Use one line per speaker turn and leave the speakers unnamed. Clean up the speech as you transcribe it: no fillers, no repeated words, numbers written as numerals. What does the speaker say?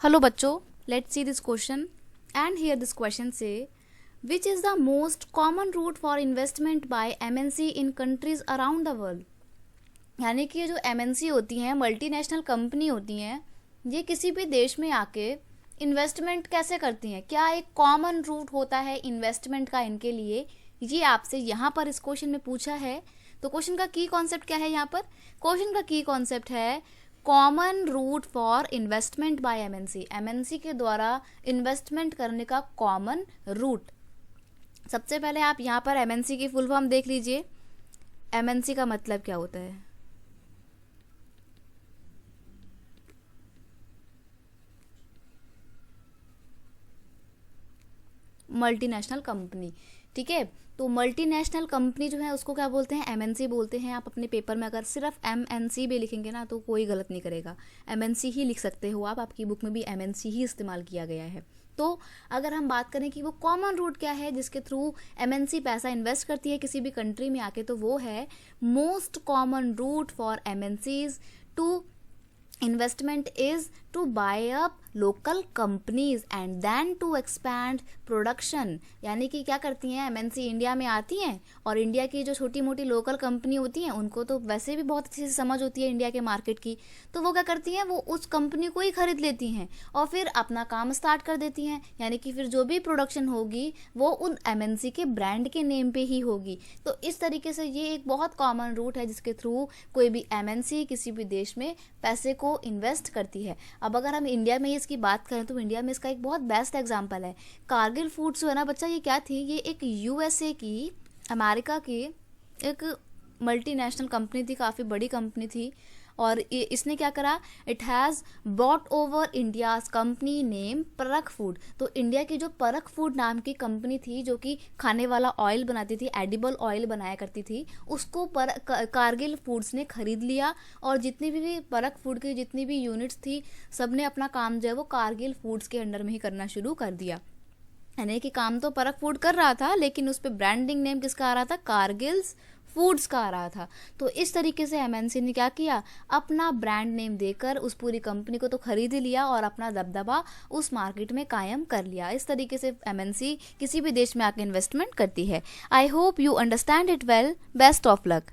Hello बच्चों, let's see this question and here this question say which is the most common route for investment by MNC in countries around the world। यानी कि ये जो MNC होती हैं, multinational company होती हैं, ये किसी भी देश में आके इन्वेस्टमेंट कैसे करती हैं, क्या एक कॉमन रूट होता है इन्वेस्टमेंट का इनके लिए, ये आपसे यहाँ पर इस क्वेश्चन में पूछा है। तो क्वेश्चन का की कॉन्सेप्ट क्या है यहाँ पर? क्वेश्चन का की कॉन्सेप्ट है common route for investment by MNC के द्वारा इन्वेस्टमेंट करने का कॉमन रूट। सबसे पहले आप यहाँ पर एमएनसी की फुल फॉर्म देख लीजिए। एमएनसी का मतलब क्या होता है? Multinational company. ठीक है, तो मल्टीनेशनल कंपनी जो है उसको क्या बोलते हैं? एमएनसी बोलते हैं। आप अपने पेपर में अगर सिर्फ एमएनसी भी लिखेंगे ना तो कोई गलत नहीं करेगा, एमएनसी ही लिख सकते हो आप, आपकी बुक में भी एमएनसी ही इस्तेमाल किया गया है। तो अगर हम बात करें कि वो कॉमन रूट क्या है जिसके थ्रू एमएनसी पैसा इन्वेस्ट करती है किसी भी कंट्री में आके, तो वो है most common route for MNCs to investment is to buy up local companies and then to expand production। यानी कि क्या करती हैं एमएनसी, इंडिया में आती हैं और इंडिया की जो छोटी मोटी लोकल कंपनी होती हैं उनको तो वैसे भी बहुत अच्छी से समझ होती है इंडिया के मार्केट की, तो वो क्या करती हैं, वो उस कंपनी को ही खरीद लेती हैं और फिर अपना काम स्टार्ट कर देती हैं। यानी कि फिर जो भी प्रोडक्शन होगी वो उन एमएनसी के ब्रांड के नेम पे ही होगी। तो इस तरीके से ये एक बहुत कॉमन रूट है जिसके थ्रू कोई भी एमएनसी किसी भी देश में पैसे को इन्वेस्ट करती है। अब अगर हम इंडिया में इसकी बात करें तो इंडिया में इसका एक बहुत बेस्ट एग्जांपल है कारगिल फूड्स। जो है ना बच्चा, ये क्या थी? ये एक यूएसए की, अमेरिका की एक मल्टीनेशनल कंपनी थी, काफ़ी बड़ी कंपनी थी। और इसने क्या करा, it has bot over India's company name परख फूड। तो इंडिया की जो परख फूड नाम की कंपनी थी जो कि खाने वाला ऑयल बनाती थी, एडिबल ऑयल बनाया करती थी, उसको कारगिल फूड्स ने खरीद लिया और जितनी भी परख फूड की जितनी भी यूनिट्स थी सब ने अपना काम जो है वो कारगिल फूड्स के अंडर में ही करना शुरू कर दिया। यानी कि काम तो परख फूड कर रहा था लेकिन उस पर ब्रांडिंग नेम किसका आ रहा था? कारगिल्स फूड्स का आ रहा था। तो इस तरीके से एमएनसी ने क्या किया, अपना ब्रांड नेम देकर उस पूरी कंपनी को तो खरीद ही लिया और अपना दबदबा उस मार्केट में कायम कर लिया। इस तरीके से एमएनसी किसी भी देश में आके इन्वेस्टमेंट करती है। I hope you understand it well. Best of luck.